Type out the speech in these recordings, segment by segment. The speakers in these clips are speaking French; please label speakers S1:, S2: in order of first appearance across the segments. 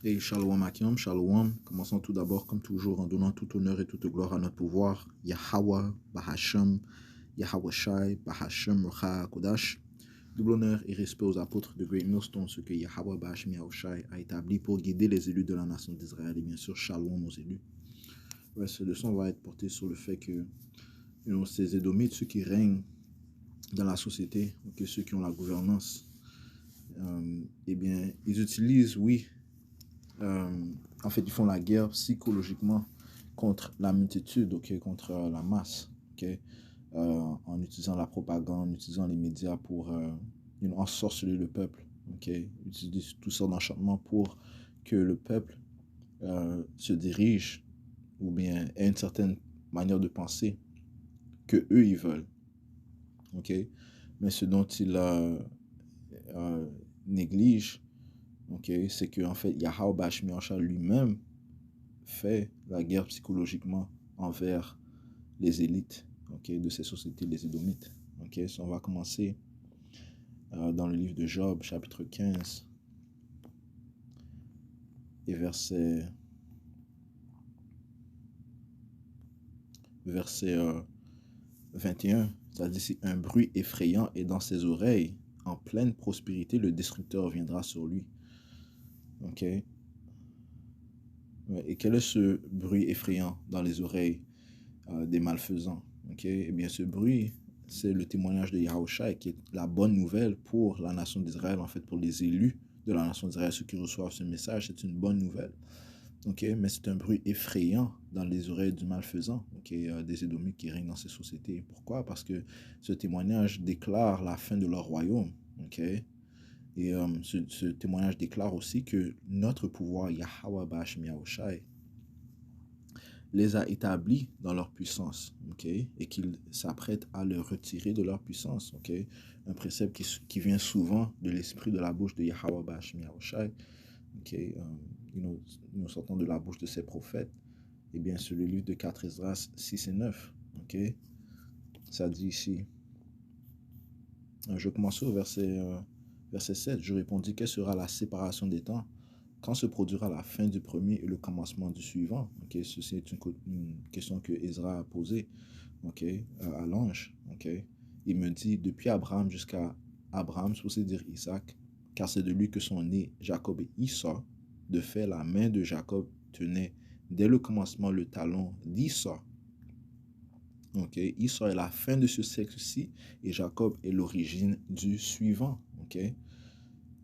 S1: Et Shalom Akim, Shalom. Commençons tout d'abord, comme toujours, en donnant tout honneur et toute gloire à notre pouvoir. Yahweh, Bahashem, Yahweh Shai, Bahashem, Rucha Kodash. Double honneur et respect aux apôtres de Great Millstone, ce que Yahweh Bahashem Yahweh Shai a établi pour guider les élus de la nation d'Israël. Et bien sûr, Shalom aux élus. Ouais, cette leçon va être portée sur le fait que ces Édomites, ceux qui règnent dans la société, que ceux qui ont la gouvernance, eh bien, ils utilisent, oui, en fait, ils font la guerre psychologiquement contre la multitude, contre la masse, en utilisant la propagande, en utilisant les médias pour ensorceler le peuple, ils utilisent toutes sortes d'enchantements pour que le peuple se dirige ou bien ait une certaine manière de penser que eux ils veulent, mais ce dont ils négligent, c'est que en fait Yahweh Bahashem Yahweh Shai lui-même fait la guerre psychologiquement envers les élites de ces sociétés, les Édomites. So on va commencer dans le livre de Job, chapitre 15, et verset 21. C'est-à-dire, si un bruit effrayant est dans ses oreilles, en pleine prospérité, le destructeur viendra sur lui. Et quel est ce bruit effrayant dans les oreilles des malfaisants? Eh bien, ce bruit, c'est le témoignage de Yahweh Shai, qui est la bonne nouvelle pour la nation d'Israël, en fait, pour les élus de la nation d'Israël, ceux qui reçoivent ce message, c'est une bonne nouvelle. Mais c'est un bruit effrayant dans les oreilles du malfaisant, des Édomites qui règnent dans ces sociétés. Pourquoi? Parce que ce témoignage déclare la fin de leur royaume, et ce témoignage déclare aussi que notre pouvoir, Yahweh Bahashem Yahweh Shai, les a établis dans leur puissance, et qu'il s'apprête à les retirer de leur puissance, un précepte qui vient souvent de l'esprit de la bouche de Yahweh Bahashem Yahweh Shai, nous sortons de la bouche de ses prophètes. Eh bien, sur le livre de 4 Esdras 6 et 9, ça dit ici, je commence au verset 7, je répondis, quelle sera la séparation des temps? Quand se produira la fin du premier et le commencement du suivant? Ceci est une question que Ezra a posée à l'ange. Il me dit, depuis Abraham jusqu'à Abraham, c'est aussi dire Isaac, car c'est de lui que sont nés Jacob et Issa. De fait, la main de Jacob tenait dès le commencement le talon d'Issa. Issa est la fin de ce siècle-ci et Jacob est l'origine du suivant.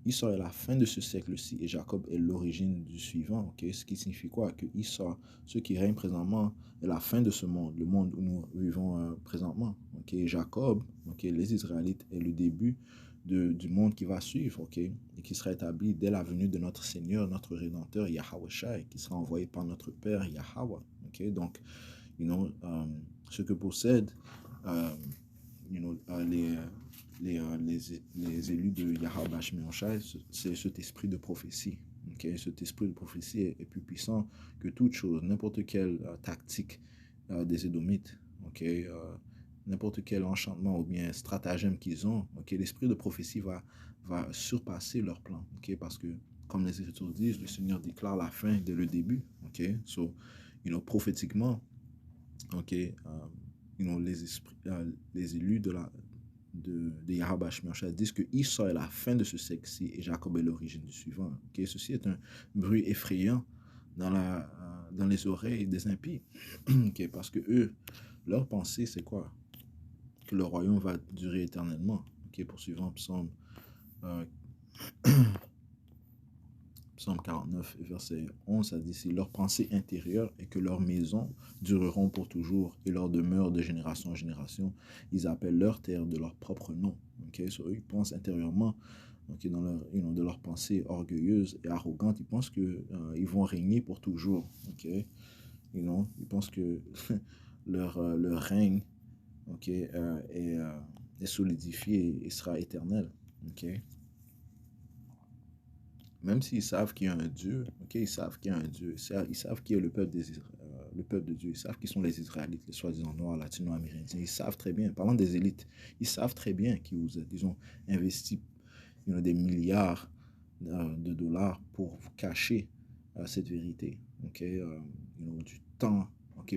S1: Issa est la fin de ce siècle-ci et Jacob est l'origine du suivant. Ce qui signifie quoi? Que Issa, ceux qui règnent présentement, est la fin de ce monde, le monde où nous vivons présentement. Jacob, les Israélites, est le début du monde qui va suivre, et qui sera établi dès la venue de notre Seigneur, notre Rédempteur, Yahweh Shai, qui sera envoyé par notre Père, Yahweh. Donc, ce que possèdent les élus de Yahweh Bahashem Yahweh Shai, c'est cet esprit de prophétie. Cet esprit de prophétie est plus puissant que toute chose, n'importe quelle tactique des Édomites, n'importe quel enchantement ou bien stratagème qu'ils ont, l'esprit de prophétie va surpasser leur plan, parce que, comme les Écritures disent, le Seigneur déclare la fin dès le début, prophétiquement, les élus de Yahweh Bahashem Yahweh Shai disent que Issa est la fin de ce siècle-ci et Jacob est l'origine du suivant. Ceci est un bruit effrayant dans les oreilles des impies, parce que eux, leur pensée, c'est quoi? Que le royaume va durer éternellement. Poursuivant Psaume 49, verset 11, ça dit, si leur pensée intérieure est que leurs maisons dureront pour toujours et leur demeure de génération en génération, ils appellent leur terre de leur propre nom. Eux, ils pensent intérieurement, dans leur, de leur pensée orgueilleuse et arrogante, ils pensent que ils vont régner pour toujours. Ils pensent que leur règne est solidifié et sera éternel. Même s'ils savent qu'il y a un Dieu, ils savent qu'il y a un Dieu, ils savent qui est le peuple de Dieu, ils savent qui sont les Israélites, les soi-disant noirs, latino-amérindiens, ils savent très bien, parlant des élites, ils savent très bien qui vous êtes, ils ont investi des milliards de dollars pour vous cacher cette vérité. Du temps,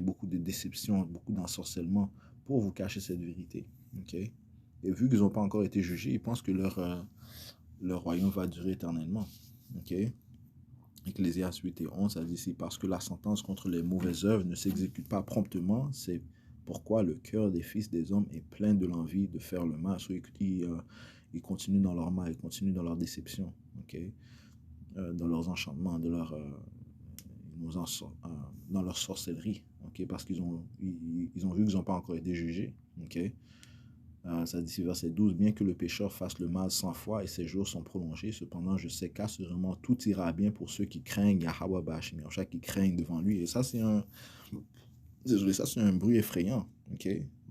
S1: beaucoup de déception, beaucoup d'ensorcellement pour vous cacher cette vérité. Et vu qu'ils n'ont pas encore été jugés, ils pensent que leur royaume va durer éternellement. Ecclésiaste 8 et 11, ça dit ici, parce que la sentence contre les mauvaises œuvres ne s'exécute pas promptement, c'est pourquoi le cœur des fils des hommes est plein de l'envie de faire le mal. Ils continuent dans leur mal, ils continuent dans leur déception, dans leurs enchantements, dans leur sorcellerie, parce qu'ils ont vu qu'ils n'ont pas encore été jugés. Ça dit verset 12, bien que le pécheur fasse le mal 100 fois et ses jours sont prolongés, cependant je sais qu'assurément tout ira bien pour ceux qui craignent Yahweh Bashim Yahushua, qui craignent devant lui. Et ça c'est un bruit effrayant,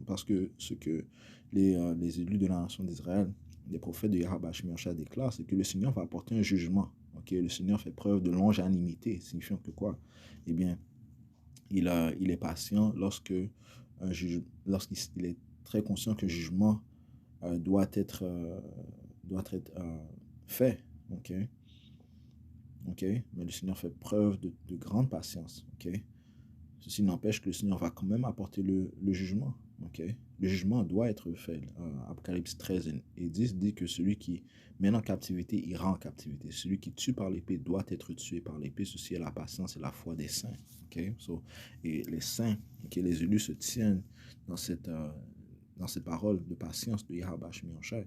S1: parce que ce que les élus de la nation d'Israël, les prophètes de Yahweh Bashim Yahushua déclarent, c'est que le Seigneur va apporter un jugement. Le Seigneur fait preuve de longanimité, signifiant que quoi? Eh bien, il est patient lorsqu'il est très conscient que le jugement doit être fait. Mais le Seigneur fait preuve de grande patience. Ceci n'empêche que le Seigneur va quand même apporter le jugement. Le jugement doit être fait. Apocalypse 13 et 10 dit que celui qui mène en captivité ira en captivité. Celui qui tue par l'épée doit être tué par l'épée. Ceci est la patience et la foi des saints. Et les saints, les élus se tiennent dans cette parole de patience de Yahweh Bashim Yahushua.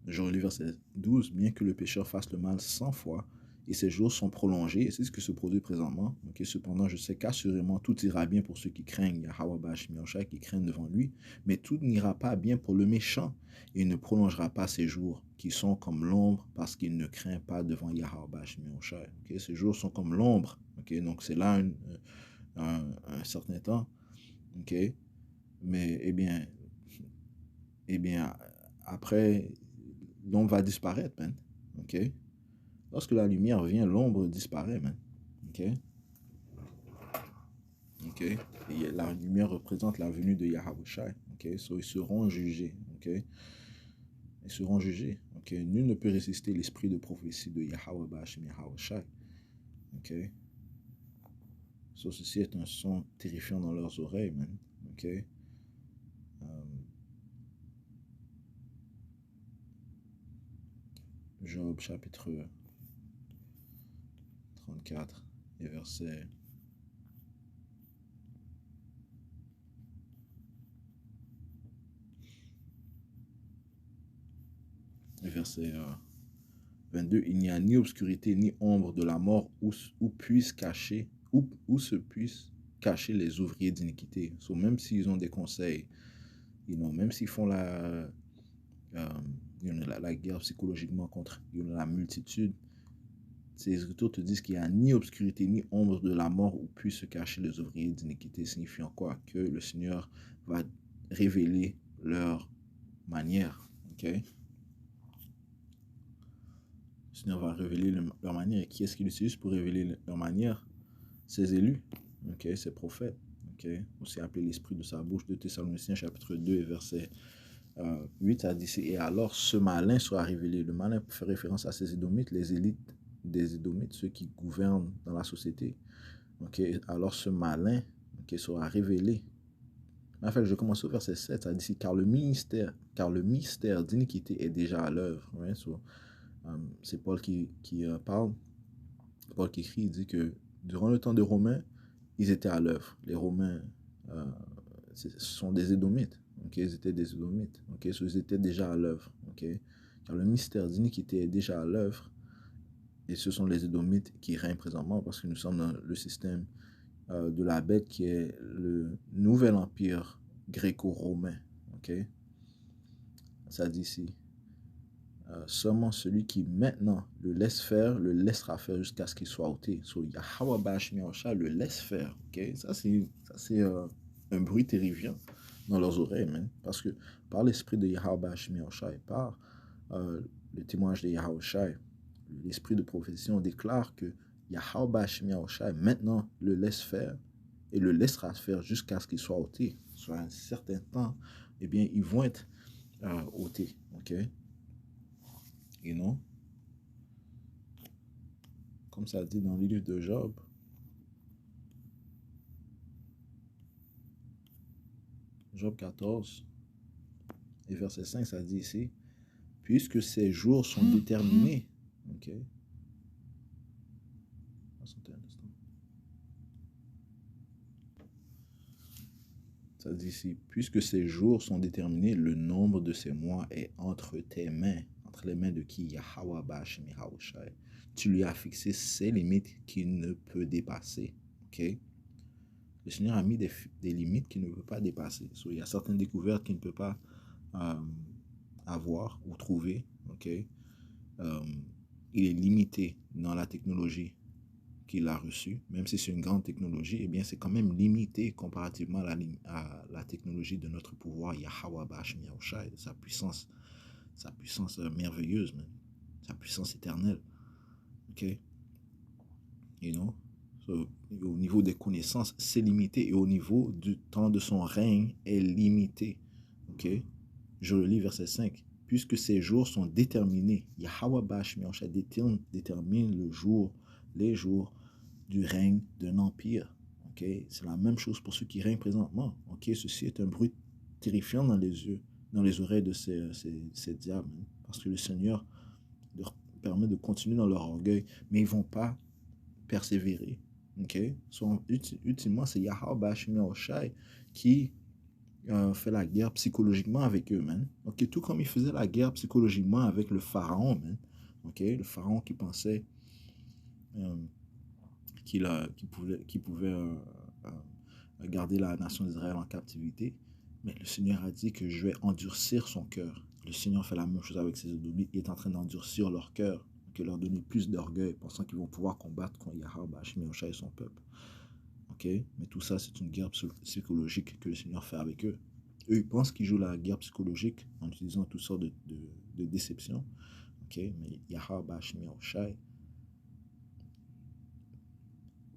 S1: Je relis verset 12. Bien que le pécheur fasse le mal 100 fois, et ses jours sont prolongés, et c'est ce qui se produit présentement. Cependant, je sais qu'assurément tout ira bien pour ceux qui craignent Yahweh Bashim Yahushua, qui craignent devant lui, mais tout n'ira pas bien pour le méchant, et il ne prolongera pas ses jours, qui sont comme l'ombre, parce qu'il ne craint pas devant Yahweh Bashim Yahushua. Ces jours sont comme l'ombre. Donc c'est là un certain temps. Mais après, l'ombre va disparaître, man. Lorsque la lumière vient, l'ombre disparaît, man. Et la lumière représente la venue de Yahushua. Ils seront jugés. Ils seront jugés. Nul ne peut résister l'esprit de prophétie de Yahweh Bashim Yahushua. Ceci est un son terrifiant dans leurs oreilles, man. Job chapitre 34 et verset 22. Il n'y a ni obscurité ni ombre de la mort où se puissent cacher les ouvriers d'iniquité. Même s'ils ont des conseils, même s'ils font la guerre psychologiquement contre la multitude, ces écritures te disent qu'il n'y a ni obscurité ni ombre de la mort où puissent se cacher les ouvriers d'iniquité, signifiant quoi? Que le Seigneur va révéler leur manière. Le Seigneur va révéler leur manière. Et qui est-ce qu'il utilise pour révéler leur manière? Ses élus, ses prophètes. Aussi appelé l'esprit de sa bouche. De Thessaloniciens chapitre 2 et verset 8, ça dit, et alors ce malin sera révélé. Le malin fait référence à ces édomites, les élites des édomites, ceux qui gouvernent dans la société. Alors ce malin sera révélé. En fait, je commence au verset 7, ça dit, car le mystère d'iniquité est déjà à l'œuvre. C'est Paul qui parle. Paul qui écrit, il dit que durant le temps des Romains, ils étaient à l'œuvre. Les Romains, ce sont des édomites. Ils étaient des édomites. Ils étaient déjà à l'œuvre. Car le mystère d'iniquité est déjà à l'œuvre. Et ce sont les édomites qui règnent présentement, parce que nous sommes dans le système de la bête qui est le nouvel empire gréco-romain. Ça dit ici, seulement celui qui maintenant le laisse faire, le laissera faire jusqu'à ce qu'il soit ôté. Yahweh Bashim Yahushua le laisse faire. Ça c'est un bruit terrifiant dans leurs oreilles, man. Parce que par l'esprit de Yahweh Bashim Yahushua et par le témoignage de Yahushua, l'esprit de prophétie, on déclare que Yahweh Bashim Yahushua maintenant le laisse faire et le laissera faire jusqu'à ce qu'il soit ôté. Sur un certain temps, eh bien, ils vont être ôtés. comme ça dit dans le livre de Job, Job 14 et verset 5, ça dit ici, puisque ces jours sont déterminés, ok, ça dit ici, puisque ces jours sont déterminés, le nombre de ces mois est entre tes mains, entre les mains de qui? Yahweh Ba'ashem Yahushai. Tu lui as fixé ses limites qu'il ne peut dépasser, ok. Le Seigneur a mis des limites qu'il ne peut pas dépasser. So, il y a certaines découvertes qu'il ne peut pas avoir ou trouver. Okay? Il est limité dans la technologie qu'il a reçue. Même si c'est une grande technologie, eh bien, c'est quand même limité comparativement à la technologie de notre pouvoir, Yahweh Ba'ashem Yahushai, sa puissance merveilleuse, même. Sa puissance éternelle. OK? You know? So, au niveau des connaissances, c'est limité, et au niveau du temps de son règne est limité. Ok? Je relis verset 5. Puisque ces jours sont déterminés, Yahweh Ba'ashem Yahushai détermine les jours du règne d'un empire. Ok? C'est la même chose pour ceux qui règnent présentement. Ok? Ceci est un bruit terrifiant dans les oreilles de ces diables, hein, parce que le Seigneur leur permet de continuer dans leur orgueil, mais ils ne vont pas persévérer. Okay? So, ultimement, c'est Yahweh Ba'ashem Yahushai qui fait la guerre psychologiquement avec eux, man. Okay? Tout comme il faisait la guerre psychologiquement avec le pharaon, man. Okay? Le pharaon qui pensait qu'il pouvait garder la nation d'Israël en captivité. Mais le Seigneur a dit que je vais endurcir son cœur. Le Seigneur fait la même chose avec ses Édomites. Il est en train d'endurcir leur cœur, que leur donner plus d'orgueil, pensant qu'ils vont pouvoir combattre contre Yahweh Ba'ashem Yahushai et son peuple. Ok? Mais tout ça, c'est une guerre psychologique que le Seigneur fait avec eux. Eux, ils pensent qu'ils jouent la guerre psychologique en utilisant toutes sortes de déceptions. Ok? Mais Yahweh Ba'ashem Yahushai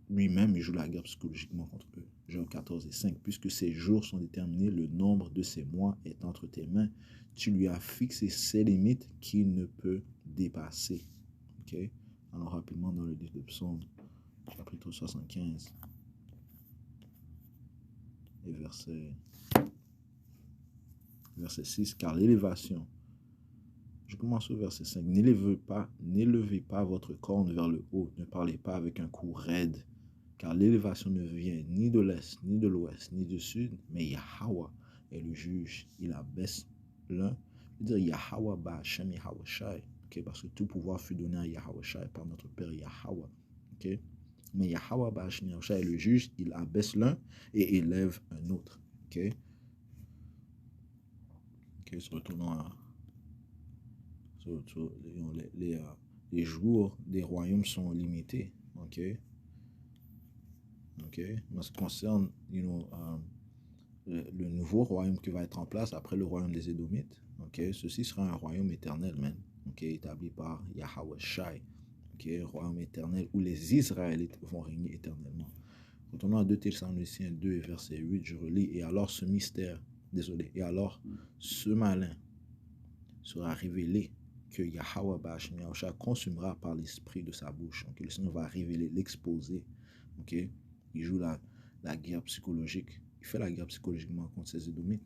S1: lui-même, il joue la guerre psychologiquement contre eux. Job 14 et 5. Puisque ces jours sont déterminés, le nombre de ces mois est entre tes mains. Tu lui as fixé ses limites qu'il ne peut dépasser. Ok? Alors rapidement dans le livre de Psaume, chapitre 75 et verset 6. Car l'élévation, je commence au verset 5. N'élevez pas votre corne vers le haut, ne parlez pas avec un cou raide, car l'élévation ne vient ni de l'est, ni de l'ouest, ni du sud, mais Yahweh est le juge. Il abaisse l'un. Je veux dire Yahweh Ba'ashem Yahushai, okay? Parce que tout pouvoir fut donné à Yahushai par notre Père Yahweh. Okay? Mais Yahweh Ba'ashem Yahushai est le juge. Il abaisse l'un et élève un autre. Okay? Okay, retournons à les jours des royaumes sont limités. Ok? En ce qui concerne le nouveau royaume qui va être en place après le royaume des Édomites, ceci sera un royaume éternel, man. Établi par Yahweh Shai. Royaume éternel où les Israélites vont régner éternellement. Retournons à 2 Thessaloniciens 2 verset 8, je relis. Et alors ce malin sera révélé, que Yahweh Ba'ashem Yahushai consumera par l'esprit de sa bouche. Le Seigneur va révéler, l'exposer. Il joue la guerre psychologique. Il fait la guerre psychologiquement contre ses Édomites.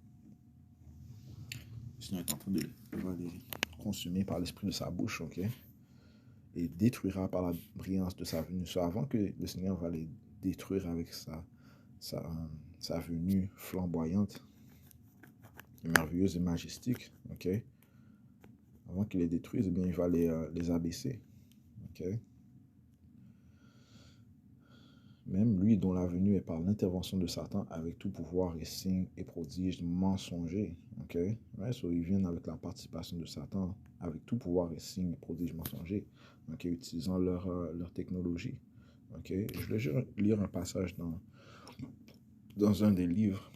S1: Le Seigneur est en train de les consumer par l'esprit de sa bouche. Et détruira par la brillance de sa venue. Soit avant que le Seigneur va les détruire avec sa venue flamboyante, et merveilleuse et majestique. Avant qu'il les détruise, eh bien, il va les abaisser. Même lui dont la venue est par l'intervention de Satan avec tout pouvoir et signes et prodiges mensongers. So, ils viennent avec la participation de Satan avec tout pouvoir et signes et prodiges mensongers. Utilisant leur technologie. Je vais lire un passage dans un des livres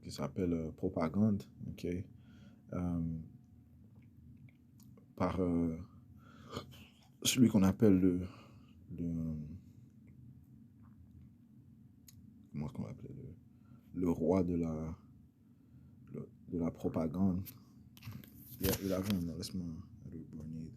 S1: qui s'appelle Propagande. Par celui qu'on appelle comment est-ce qu'on l'appelait, le roi de la propagande. Il avait un nom, laisse-moi reborner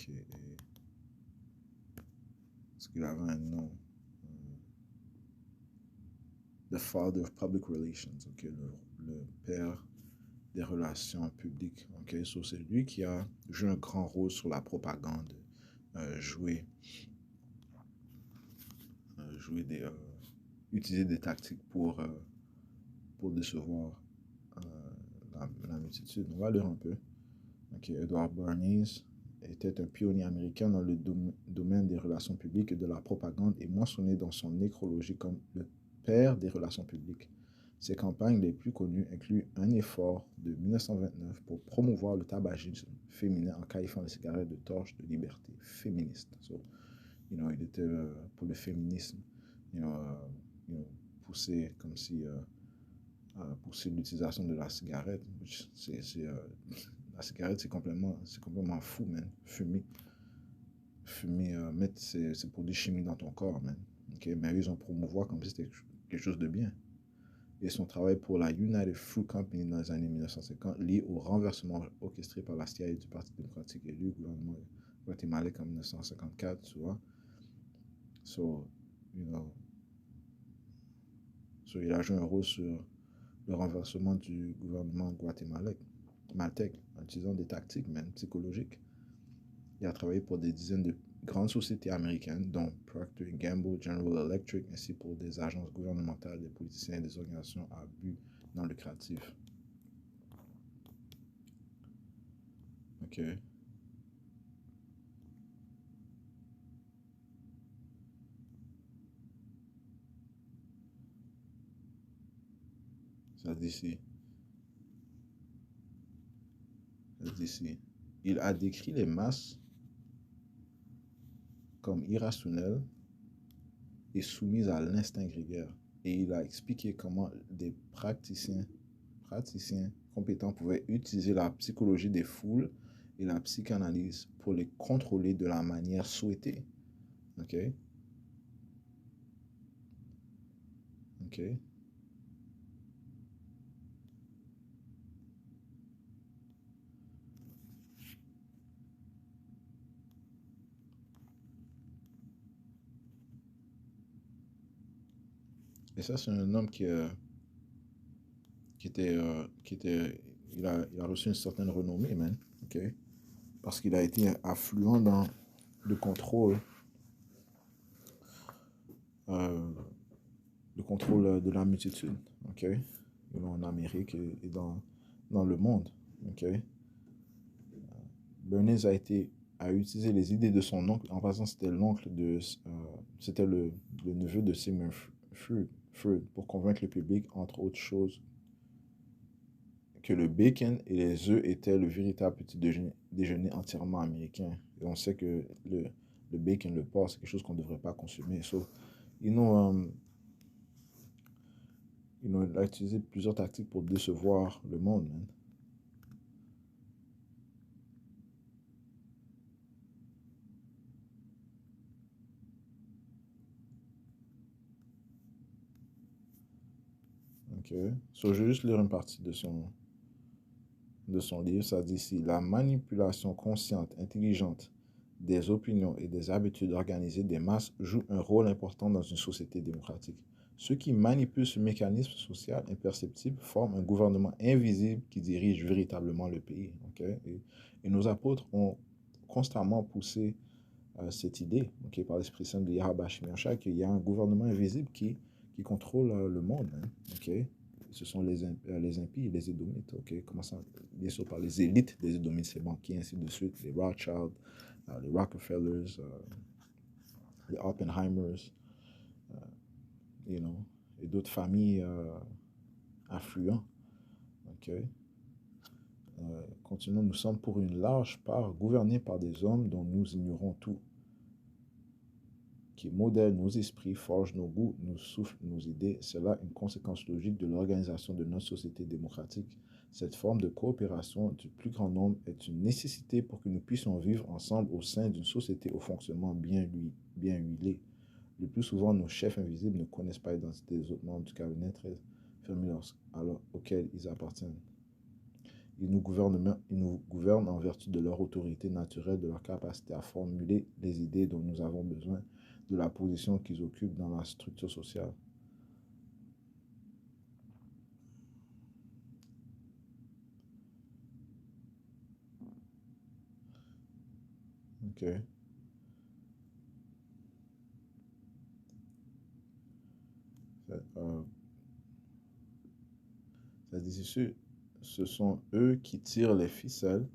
S1: Ok. Est-ce qu'il avait un nom? The Father of Public Relations. Ok. Le père des relations publiques. Ok. So, c'est lui qui a joué un grand rôle sur la propagande, joué utiliser des tactiques pour décevoir la multitude. On va lire un peu. Okay. Edward Bernays était un pionnier américain dans le domaine des relations publiques et de la propagande et mentionné dans son nécrologie comme le père des relations publiques. Ses campagnes les plus connues incluent un effort de 1929 pour promouvoir le tabagisme féminin en qualifiant les cigarettes de torches de liberté féministe. So, il était pour le féminisme, poussé comme si pousser l'utilisation de la cigarette. La cigarette, c'est complètement fou, man. Fumer, mettre ces produits chimiques dans ton corps, man. Okay? Mais eux, ils ont promouvoir comme si c'était quelque chose de bien. Et son travail pour la United Fruit Company dans les années 1950, lié au renversement orchestré par la CIA du Parti démocratique élu au gouvernement guatémalais en 1954, tu vois. So, il a joué un rôle sur le renversement du gouvernement guatémalais en utilisant des tactiques même psychologiques. Il a travaillé pour des dizaines de grandes sociétés américaines, dont Procter Gamble, General Electric, ainsi pour des agences gouvernementales, des politiciens et des organisations à but non lucratif. Ok. Ça dit ici. Il a décrit les masses comme irrationnelles et soumises à l'instinct grégaire. Et il a expliqué comment des praticiens compétents pouvaient utiliser la psychologie des foules et la psychanalyse pour les contrôler de la manière souhaitée. Ok? Ok? Et ça, c'est un homme il a reçu une certaine renommée, man. Ok? Parce qu'il a été affluent dans le contrôle, euh, de la multitude, ok? En Amérique et dans le monde, ok? Bernays a utilisé les idées de son oncle, en passant c'était le neveu de Sigmund Freud, pour convaincre le public, entre autres choses, que le bacon et les œufs étaient le véritable petit déjeuner entièrement américain. Et on sait que le bacon, le porc, c'est quelque chose qu'on ne devrait pas consommer. So, ils ont, il a utilisé plusieurs tactiques pour décevoir le monde, man. Ok. So, je vais juste lire une partie de son livre. Ça dit ici, la manipulation consciente, intelligente des opinions et des habitudes organisées des masses joue un rôle important dans une société démocratique. Ceux qui manipulent ce mécanisme social imperceptible forment un gouvernement invisible qui dirige véritablement le pays. Okay? Et nos apôtres ont constamment poussé cette idée, okay, par l'Esprit Saint de Yahweh Shemiachai, qu'il y a un gouvernement invisible qui contrôle le monde. Hein, okay? Ce sont les impies, les édomites, okay? Commençant bien sûr par les élites des édomites, ces banquiers, ainsi de suite, les Rothschild, les Rockefellers, les Oppenheimers, et d'autres familles affluents. Okay? Continuons, nous sommes pour une large part gouvernés par des hommes dont nous ignorons tout, qui modèlent nos esprits, forgent nos goûts, nous soufflent nos idées. C'est là une conséquence logique de l'organisation de notre société démocratique. Cette forme de coopération du plus grand nombre est une nécessité pour que nous puissions vivre ensemble au sein d'une société au fonctionnement bien huilé. Le plus souvent, nos chefs invisibles ne connaissent pas l'identité des autres membres du cabinet très fermés auxquels ils appartiennent. Ils nous gouvernent en vertu de leur autorité naturelle, de leur capacité à formuler les idées dont nous avons besoin, de la position qu'ils occupent dans la structure sociale. OK. Euh, Ça dit ici, ce sont eux qui tirent les ficelles,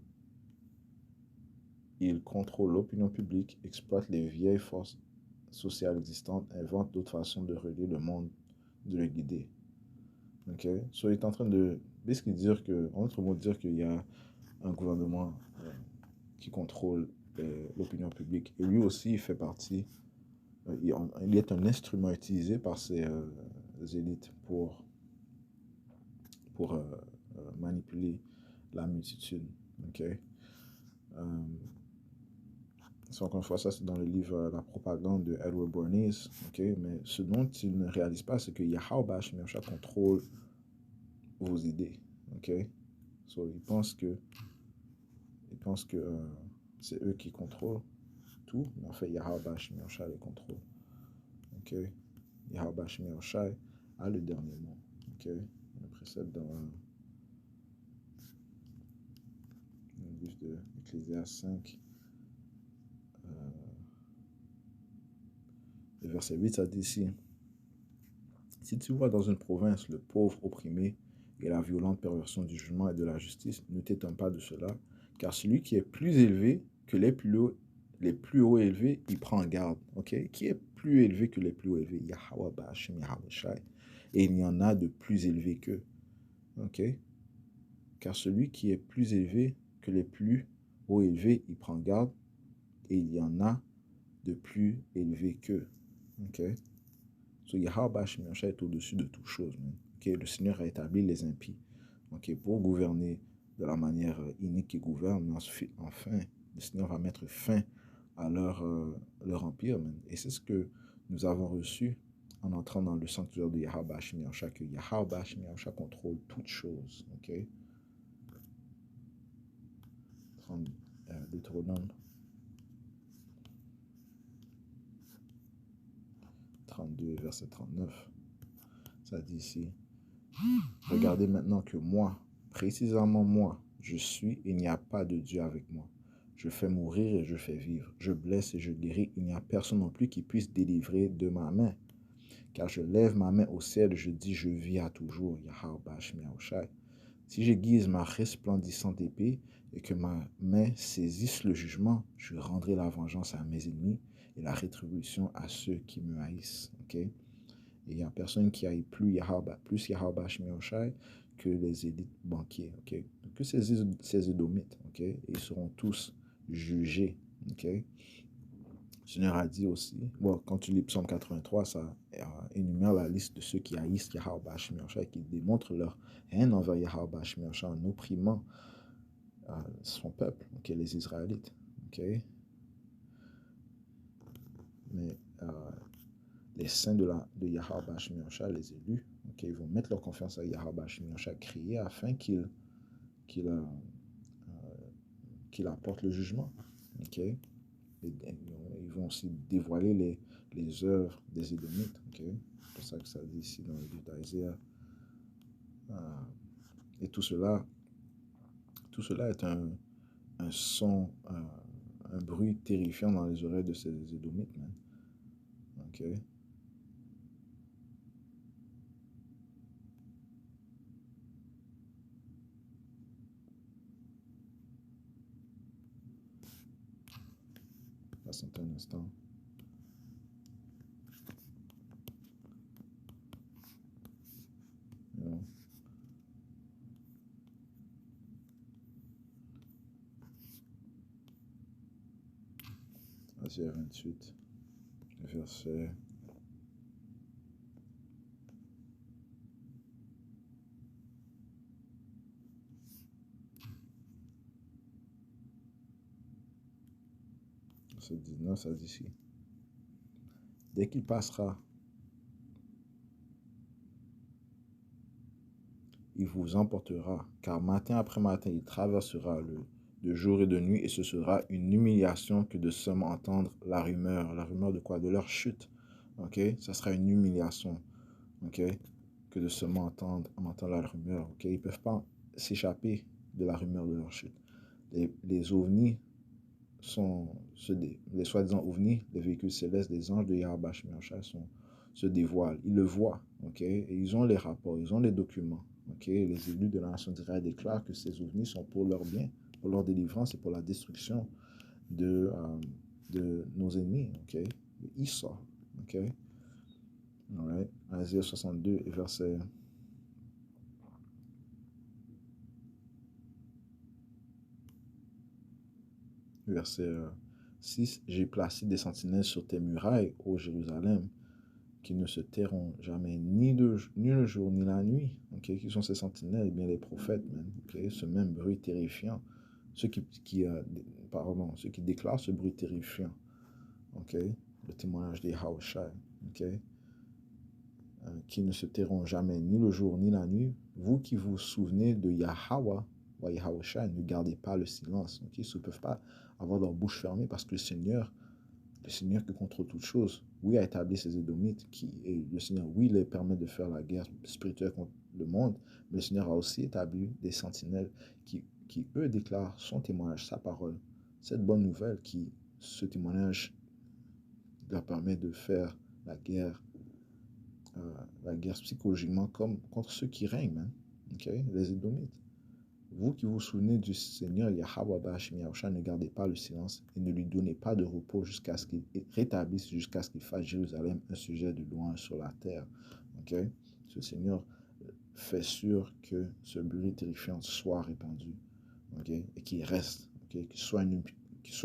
S1: ils contrôlent l'opinion publique, exploitent les vieilles forces sociales existantes, inventent d'autres façons de relier le monde, de le guider. Ok? So, il est en train de basically dire que, en autre mot, dire qu'il y a un gouvernement qui contrôle l'opinion publique. Et lui aussi, il fait partie, il est un instrument utilisé par ces élites pour manipuler la multitude. Ok? Encore une fois, ça c'est dans le livre La propagande de Edward Bernays. Okay? Mais ce dont il ne réalise pas, c'est que Yahweh Bashmiasha contrôle vos idées. Okay? So, il pense que c'est eux qui contrôlent tout, mais en fait, Yahweh Bashmiasha les contrôle. Okay? Yahweh Bashmiasha a le dernier mot. Okay? Il précède dans le livre de Ecclésiaste 5. Le verset 8, ça dit ici: si tu vois dans une province le pauvre opprimé et la violente perversion du jugement et de la justice, ne t'étonne pas de cela, car celui qui est plus élevé que les plus hauts élevés, il prend garde. Okay? Qui est plus élevé que les plus hauts élevés? Yahweh Ba'ashem Yahweh Shai. Et il y en a de plus élevés qu'eux. Okay? Car celui qui est plus élevé que les plus hauts élevés, il prend garde, et il y en a de plus élevés qu'eux. Okay? So, Yahweh Bashmiasha est au-dessus de toute chose. Okay? Le Seigneur a établi les impies, okay, pour gouverner de la manière inique qu'il gouverne. Mais enfin, le Seigneur va mettre fin à leur empire. Man. Et c'est ce que nous avons reçu en entrant dans le sanctuaire de Yahweh Bashmiasha, que Yahweh Bashmiasha contrôle toutes choses. Okay? Deutéronome 32, verset 39. Ça dit ici: regardez maintenant que moi, précisément moi, je suis, il n'y a pas de Dieu avec moi. Je fais mourir et je fais vivre. Je blesse et je guéris. Il n'y a personne non plus qui puisse délivrer de ma main. Car je lève ma main au ciel et je dis, je vis à toujours. Si j'aiguise ma resplendissante épée et que ma main saisisse le jugement, je rendrai la vengeance à mes ennemis et la rétribution à ceux qui me haïssent. Okay? Et il n'y a personne qui aille plus Yahweh Shmioshai que les élites banquiers, okay? Que ces édomites, okay? Et ils seront tous jugés. Okay? Le Seigneur a dit aussi, bon, quand tu lis Psaume 83, ça énumère la liste de ceux qui haïssent Yahweh Shmioshai, qui démontrent leur haine envers Yahweh Shmioshai en opprimant son peuple, okay? Les Israélites. Okay? Mais les saints de Yahweh Bashmiasha, les élus, okay, ils vont mettre leur confiance à Yahweh Bashmiasha, crier afin qu'il apporte le jugement. Okay? Et ils vont aussi dévoiler les œuvres des Édomites. Okay? C'est pour ça que ça dit ici dans le livre d'Isaiah. Et tout cela est un son, un bruit terrifiant dans les oreilles de ces Édomites. Man. Okay? Patientez un instant. Yeah. Isaiah 28, verset 19, ça dit ici. Dès qu'il passera, il vous emportera, car matin après matin, il traversera de jour et de nuit, et ce sera une humiliation que de seulement entendre la rumeur. La rumeur de quoi? De leur chute. Ok? Ça sera une humiliation. Ok? Que de seulement entendre la rumeur. Ok? Ils ne peuvent pas s'échapper de la rumeur de leur chute. Les ovnis les soi-disant ovnis, les véhicules célestes des anges de Yahweh Shemiyah se dévoilent. Ils le voient, ok? Et ils ont les rapports, ils ont les documents, ok? Les élus de la nation d'Israël déclarent que ces ovnis sont pour leur bien, pour leur délivrance et pour la destruction de nos ennemis, ok? Esau, ok? Alright. Isaiah 62, verset 6. J'ai placé des sentinelles sur tes murailles, ô Jérusalem, qui ne se tairont jamais ni le jour ni la nuit. Okay? Qui sont ces sentinelles? Eh bien, les prophètes, okay? Ce même bruit terrifiant. Ceux ceux qui déclarent ce bruit terrifiant. Okay? Le témoignage des Hawashai. Okay? Qui ne se tairont jamais ni le jour ni la nuit. Vous qui vous souvenez de Yahweh, ou Yahweh, ne gardez pas le silence. Okay? Ils ne peuvent pas avoir leur bouche fermée parce que le Seigneur qui contrôle toutes choses, oui, a établi ces Édomites, et le Seigneur, oui, les permet de faire la guerre spirituelle contre le monde, mais le Seigneur a aussi établi des sentinelles qui eux, déclarent son témoignage, sa parole, cette bonne nouvelle ce témoignage leur permet de faire la guerre psychologiquement comme contre ceux qui règnent, man. Okay? Les Édomites. Vous qui vous souvenez du Seigneur Yahweh Bashim Yahusha, ne gardez pas le silence et ne lui donnez pas de repos jusqu'à ce qu'il rétablisse, jusqu'à ce qu'il fasse Jérusalem un sujet de louange sur la terre. Okay? Ce Seigneur fait sûr que ce bruit terrifiant soit répandu, okay? Et qu'il reste, okay? Qu'il soit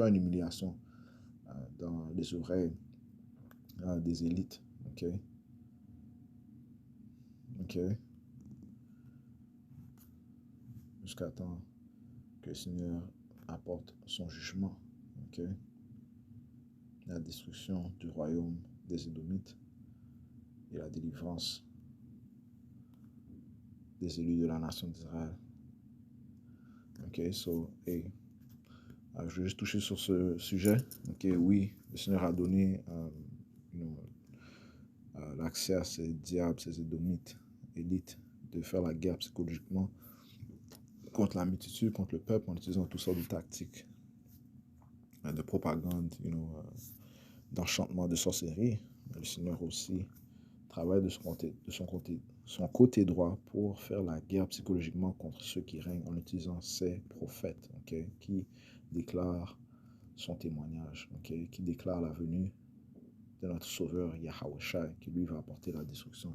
S1: une humiliation dans les oreilles des élites. Okay? Okay? Jusqu'à temps que le Seigneur apporte son jugement. Okay? La destruction du royaume des Édomites et la délivrance des élus de la nation d'Israël. Ok, je vais juste toucher sur ce sujet. Ok, oui, le Seigneur a donné l'accès à ces diables, ces Édomites, élites, de faire la guerre psychologiquement contre la multitude, contre le peuple, en utilisant toutes sortes de tactiques de propagande, d'enchantement, de sorcellerie. Le Seigneur aussi travaille de son côté droit pour faire la guerre psychologiquement contre ceux qui règnent en utilisant ses prophètes, okay, qui déclarent son témoignage, okay, qui déclarent la venue de notre Sauveur Yahweh, qui lui va apporter la destruction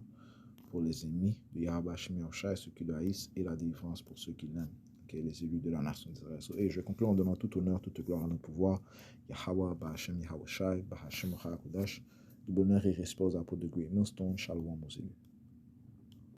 S1: pour les ennemis de Yahweh Shemiyah, ceux qui le haïssent, et la délivrance pour ceux qui l'aiment, okay, les élus de la nation d'Israël. Et je conclue en donnant tout honneur, toute gloire à notre pouvoir. Yahweh Ba'Hashem Yahweh Shai, Ba'Hashem Kodash. Du bonheur et respect aux apôtres de Great Millstone. Shalom aux élus.